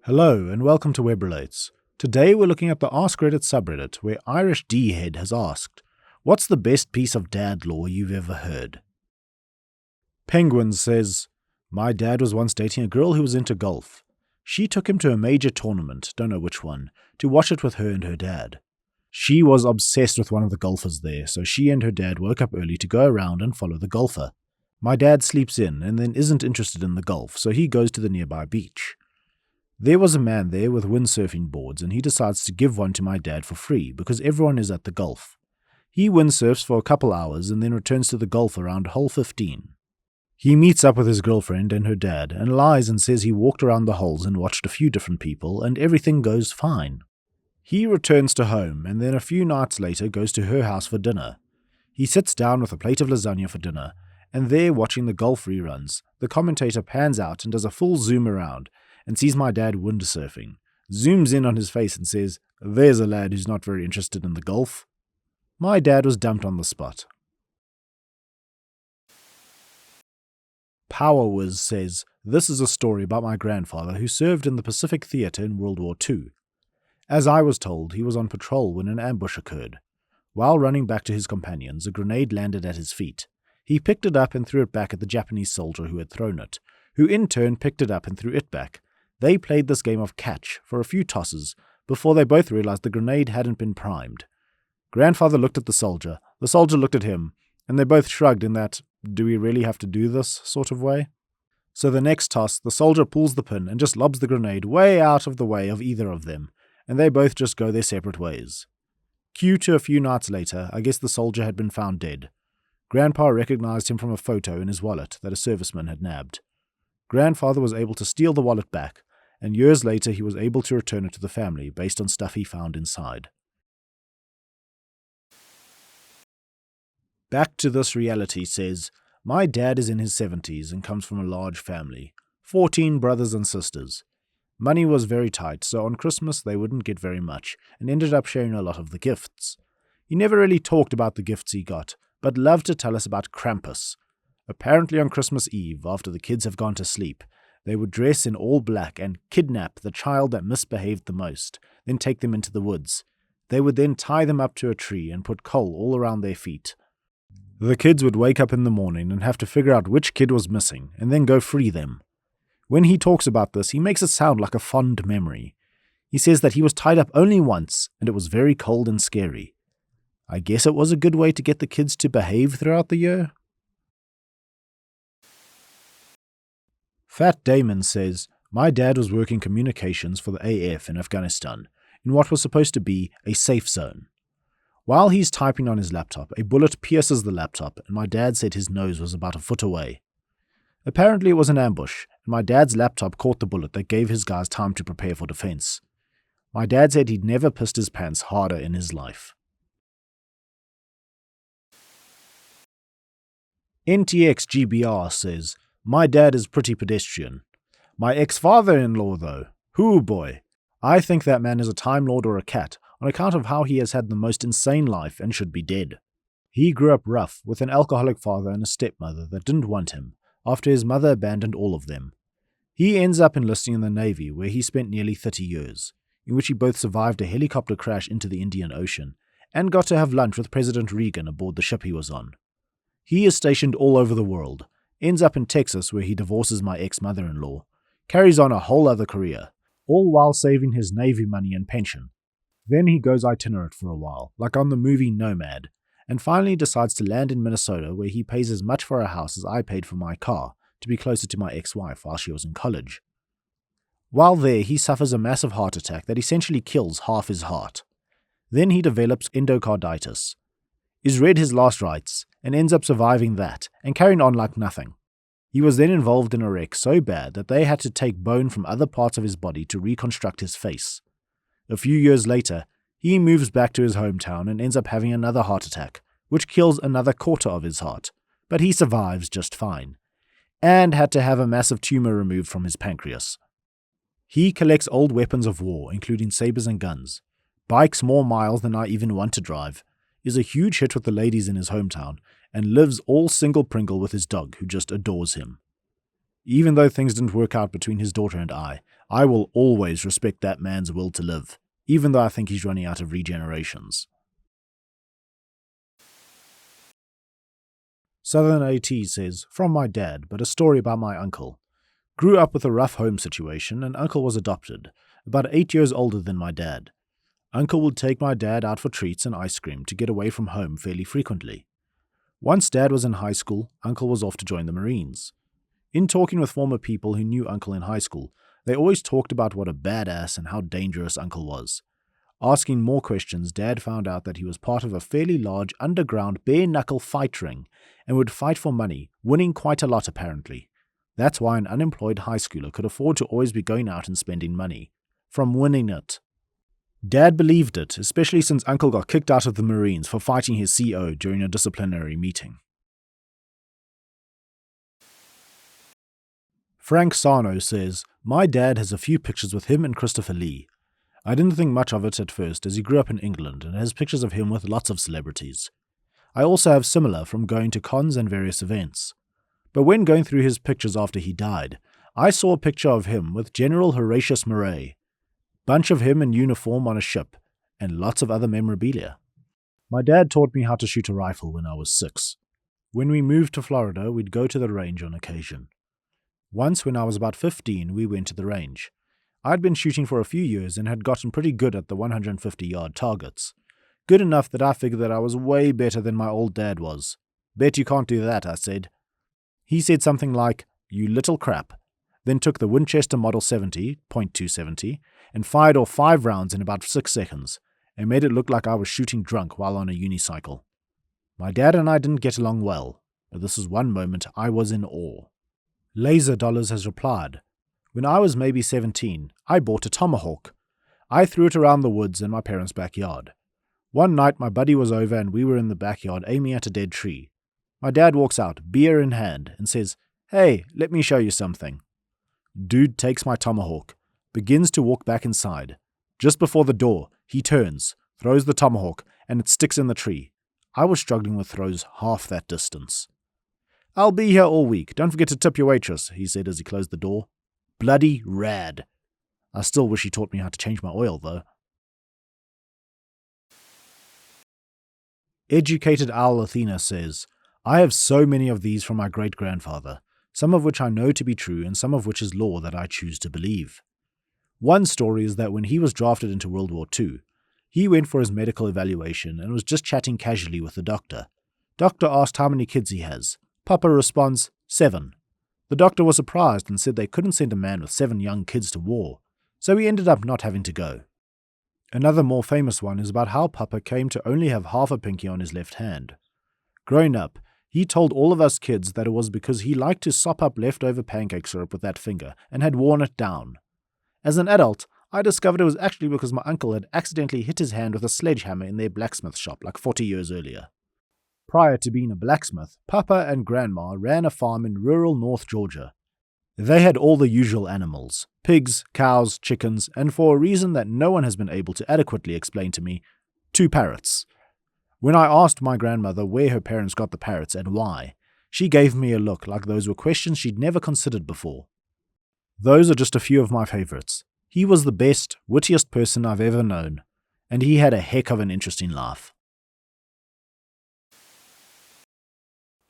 Hello and welcome to Web Relates. Today we're looking at the AskReddit subreddit where Irish D-Head has asked, "What's the best piece of dad lore you've ever heard?" Penguin says, "My dad was once dating a girl who was into golf. She took him to a major tournament, don't know which one, to watch it with her and her dad. She was obsessed with one of the golfers there, so she and her dad woke up early to go around and follow the golfer. My dad sleeps in and then isn't interested in the golf, so he goes to the nearby beach. There was a man there with windsurfing boards and he decides to give one to my dad for free because everyone is at the golf. He windsurfs for a couple hours and then returns to the golf around hole 15. He meets up with his girlfriend and her dad and lies and says he walked around the holes and watched a few different people and everything goes fine. He returns to home and then a few nights later goes to her house for dinner. He sits down with a plate of lasagna for dinner and there watching the golf reruns, the commentator pans out and does a full zoom around and sees my dad windsurfing, zooms in on his face and says, "There's a lad who's not very interested in the golf." My dad was dumped on the spot. PowerWiz says, "This is a story about my grandfather who served in the Pacific Theatre in World War II. As I was told, he was on patrol when an ambush occurred. While running back to his companions, a grenade landed at his feet. He picked it up and threw it back at the Japanese soldier who had thrown it, who in turn picked it up and threw it back. They played this game of catch for a few tosses before they both realized the grenade hadn't been primed. Grandfather looked at the soldier looked at him, and they both shrugged in that, do we really have to do this sort of way? So the next toss, the soldier pulls the pin and just lobs the grenade way out of the way of either of them, and they both just go their separate ways. Cue to a few nights later, I guess the soldier had been found dead. Grandpa recognized him from a photo in his wallet that a serviceman had nabbed. Grandfather was able to steal the wallet back, and years later he was able to return it to the family based on stuff he found inside." Back to This Reality says, "My dad is in his 70s and comes from a large family, 14 brothers and sisters. Money was very tight, so on Christmas they wouldn't get very much and ended up sharing a lot of the gifts. He never really talked about the gifts he got, but loved to tell us about Krampus. Apparently on Christmas Eve, after the kids have gone to sleep, they would dress in all black and kidnap the child that misbehaved the most, then take them into the woods. They would then tie them up to a tree and put coal all around their feet. The kids would wake up in the morning and have to figure out which kid was missing, and then go free them. When he talks about this, he makes it sound like a fond memory. He says that he was tied up only once, and it was very cold and scary. I guess it was a good way to get the kids to behave throughout the year." FatDamon says, "My dad was working communications for the AF in Afghanistan, in what was supposed to be a safe zone. While he's typing on his laptop, a bullet pierces the laptop, and my dad said his nose was about a foot away. Apparently it was an ambush, and my dad's laptop caught the bullet that gave his guys time to prepare for defense. My dad said he'd never pissed his pants harder in his life." NTXGBR says, "My dad is pretty pedestrian. My ex-father-in-law, though, hoo boy. I think that man is a Time Lord or a cat, on account of how he has had the most insane life and should be dead. He grew up rough, with an alcoholic father and a stepmother that didn't want him, after his mother abandoned all of them. He ends up enlisting in the Navy, where he spent nearly 30 years, in which he both survived a helicopter crash into the Indian Ocean, and got to have lunch with President Reagan aboard the ship he was on. He is stationed all over the world, ends up in Texas where he divorces my ex-mother-in-law, carries on a whole other career, all while saving his Navy money and pension. Then he goes itinerant for a while, like on the movie Nomad, and finally decides to land in Minnesota where he pays as much for a house as I paid for my car to be closer to my ex-wife while she was in college. While there, he suffers a massive heart attack that essentially kills half his heart. Then he develops endocarditis, is read his last rites, and ends up surviving that and carrying on like nothing. He was then involved in a wreck so bad that they had to take bone from other parts of his body to reconstruct his face. A few years later, he moves back to his hometown and ends up having another heart attack, which kills another quarter of his heart, but he survives just fine, and had to have a massive tumor removed from his pancreas. He collects old weapons of war, including sabers and guns, bikes more miles than I even want to drive, is a huge hit with the ladies in his hometown, and lives all single Pringle with his dog, who just adores him. Even though things didn't work out between his daughter and I I will always respect that man's will to live, even though I think he's running out of regenerations. SouthernAt says, from my dad, but a story about my uncle. Grew up with a rough home situation and uncle was adopted, about 8 years older than my dad. Uncle would take my dad out for treats and ice cream to get away from home fairly frequently. Once dad was in high school, uncle was off to join the Marines. In talking with former people who knew uncle in high school, they always talked about what a badass and how dangerous uncle was. Asking more questions, dad found out that he was part of a fairly large underground bare-knuckle fight ring and would fight for money, winning quite a lot apparently. That's why an unemployed high schooler could afford to always be going out and spending money. From winning it. Dad believed it, especially since uncle got kicked out of the Marines for fighting his CO during a disciplinary meeting. FrankSano says, my dad has a few pictures with him and Christopher Lee. I didn't think much of it at first as he grew up in England and has pictures of him with lots of celebrities. I also have similar from going to cons and various events. But when going through his pictures after he died, I saw a picture of him with General Horatius Murray, bunch of him in uniform on a ship, and lots of other memorabilia. My dad taught me how to shoot a rifle when I was 6. When we moved to Florida, we'd go to the range on occasion. Once when I was about 15, we went to the range. I'd been shooting for a few years and had gotten pretty good at the 150-yard targets. Good enough that I figured that I was way better than my old dad was. Bet you can't do that, I said. He said something like, you little crap, then took the Winchester Model 70, .270, and fired off 5 rounds in about 6 seconds, and made it look like I was shooting drunk while on a unicycle. My dad and I didn't get along well, but this is one moment I was in awe. Laser Dollars has replied, when I was maybe 17, I bought a tomahawk. I threw it around the woods in my parents' backyard. One night my buddy was over and we were in the backyard aiming at a dead tree. My dad walks out, beer in hand, and says, hey, let me show you something. Dude takes my tomahawk, begins to walk back inside. Just before the door, he turns, throws the tomahawk, and it sticks in the tree. I was struggling with throws half that distance. I'll be here all week. Don't forget to tip your waitress, he said as he closed the door. Bloody rad. I still wish he taught me how to change my oil, though. Educated Owl Athena says, I have so many of these from my great-grandfather, some of which I know to be true and some of which is lore that I choose to believe. One story is that when he was drafted into World War II, he went for his medical evaluation and was just chatting casually with the doctor. Doctor asked how many kids he has. Papa responds, 7. The doctor was surprised and said they couldn't send a man with 7 young kids to war, so he ended up not having to go. Another more famous one is about how Papa came to only have half a pinky on his left hand. Growing up, he told all of us kids that it was because he liked to sop up leftover pancake syrup with that finger and had worn it down. As an adult, I discovered it was actually because my uncle had accidentally hit his hand with a sledgehammer in their blacksmith shop like 40 years earlier. Prior to being a blacksmith, Papa and Grandma ran a farm in rural North Georgia. They had all the usual animals, pigs, cows, chickens, and for a reason that no one has been able to adequately explain to me, 2 parrots. When I asked my grandmother where her parents got the parrots and why, she gave me a look like those were questions she'd never considered before. Those are just a few of my favorites. He was the best, wittiest person I've ever known, and he had a heck of an interesting laugh.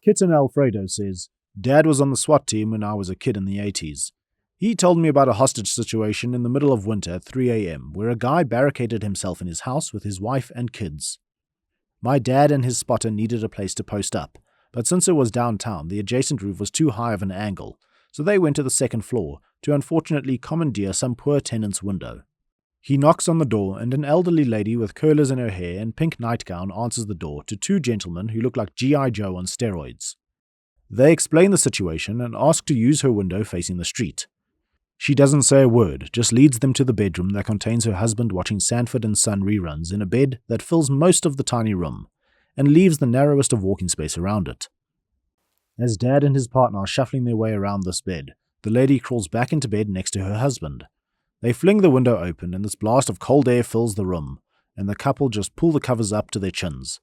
Kitten Alfredo says, Dad was on the SWAT team when I was a kid in the 80s. He told me about a hostage situation in the middle of winter at 3 a.m. where a guy barricaded himself in his house with his wife and kids. My dad and his spotter needed a place to post up, but since it was downtown, the adjacent roof was too high of an angle, so they went to the 2nd floor to unfortunately commandeer some poor tenant's window. He knocks on the door and an elderly lady with curlers in her hair and pink nightgown answers the door to 2 gentlemen who look like G.I. Joe on steroids. They explain the situation and ask to use her window facing the street. She doesn't say a word, just leads them to the bedroom that contains her husband watching Sanford and Son reruns in a bed that fills most of the tiny room, and leaves the narrowest of walking space around it. As Dad and his partner are shuffling their way around this bed, the lady crawls back into bed next to her husband. They fling the window open and this blast of cold air fills the room, and the couple just pull the covers up to their chins.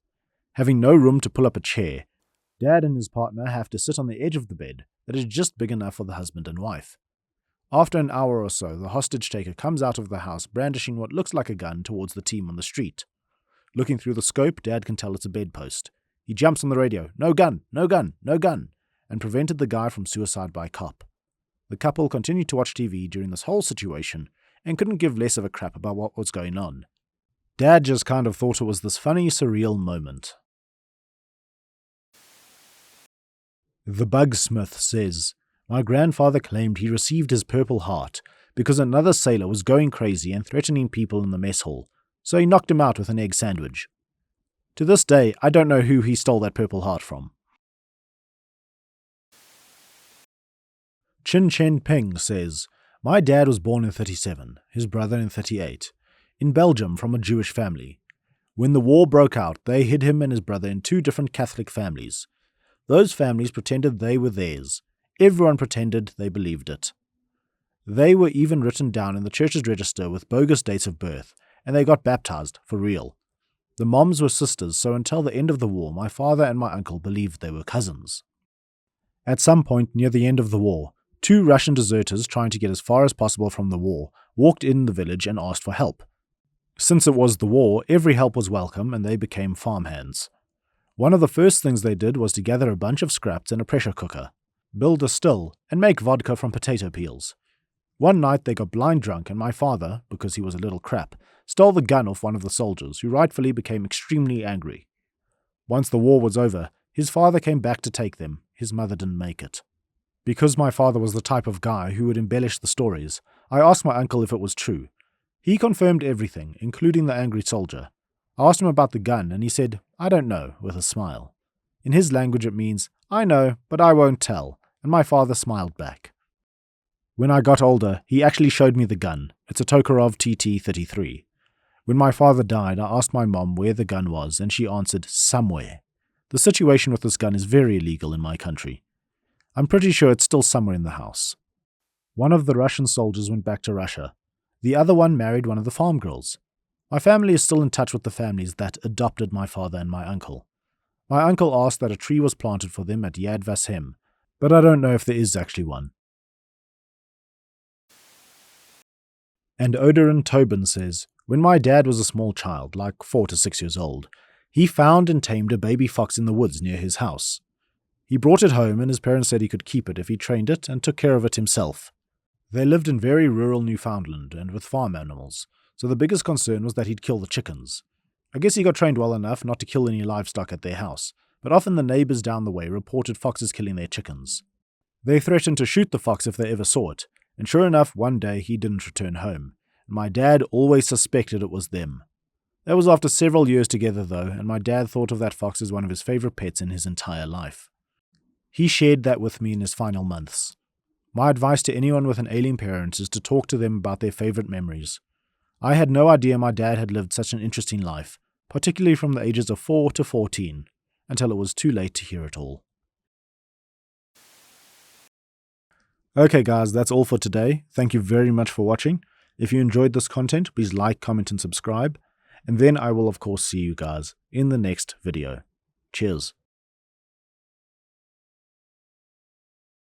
Having no room to pull up a chair, Dad and his partner have to sit on the edge of the bed that is just big enough for the husband and wife. After an hour or so, the hostage taker comes out of the house brandishing what looks like a gun towards the team on the street. Looking through the scope, Dad can tell it's a bedpost. He jumps on the radio, "No gun, no gun, no gun," and prevented the guy from suicide by cop. The couple continued to watch TV during this whole situation and couldn't give less of a crap about what was going on. Dad just kind of thought it was this funny, surreal moment. The Bugsmith says, "My grandfather claimed he received his Purple Heart because another sailor was going crazy and threatening people in the mess hall, so he knocked him out with an egg sandwich. To this day, I don't know who he stole that Purple Heart from." Chin Chen Peng says, "My dad was born in 37, his brother in 38, in Belgium from a Jewish family. When the war broke out, they hid him and his brother in 2 different Catholic families. Those families pretended they were theirs. Everyone pretended they believed it. They were even written down in the church's register with bogus dates of birth, and they got baptized, for real. The moms were sisters, so until the end of the war, my father and my uncle believed they were cousins. At some point near the end of the war, 2 Russian deserters trying to get as far as possible from the war walked in the village and asked for help. Since it was the war, every help was welcome and they became farmhands. One of the first things they did was to gather a bunch of scraps and a pressure cooker, build a still, and make vodka from potato peels. One night they got blind drunk and my father, because he was a little crap, stole the gun off one of the soldiers, who rightfully became extremely angry. Once the war was over, his father came back to take them. His mother didn't make it. Because my father was the type of guy who would embellish the stories, I asked my uncle if it was true. He confirmed everything, including the angry soldier. I asked him about the gun, and he said, "I don't know," with a smile. In his language it means, "I know, but I won't tell," and my father smiled back. When I got older, he actually showed me the gun. It's a Tokarev TT-33. When my father died, I asked my mom where the gun was, and she answered, "Somewhere." The situation with this gun is very illegal in my country. I'm pretty sure it's still somewhere in the house. One of the Russian soldiers went back to Russia. The other one married one of the farm girls. My family is still in touch with the families that adopted my father and my uncle. My uncle asked that a tree was planted for them at Yad Vashem, but I don't know if there is actually one. And Oderin Tobin says, "When my dad was a small child, like 4 to 6 years old, he found and tamed a baby fox in the woods near his house. He brought it home and his parents said he could keep it if he trained it and took care of it himself. They lived in very rural Newfoundland and with farm animals, so the biggest concern was that he'd kill the chickens. I guess he got trained well enough not to kill any livestock at their house, but often the neighbors down the way reported foxes killing their chickens. They threatened to shoot the fox if they ever saw it, and sure enough, one day he didn't return home, and my dad always suspected it was them. That was after several years together though, and my dad thought of that fox as one of his favorite pets in his entire life. He shared that with me in his final months. My advice to anyone with an ailing parent is to talk to them about their favorite memories. I had no idea my dad had lived such an interesting life, particularly from the ages of 4 to 14, until it was too late to hear it all." Okay guys, that's all for today. Thank you very much for watching. If you enjoyed this content, please like, comment and subscribe. And then I will of course see you guys in the next video. Cheers.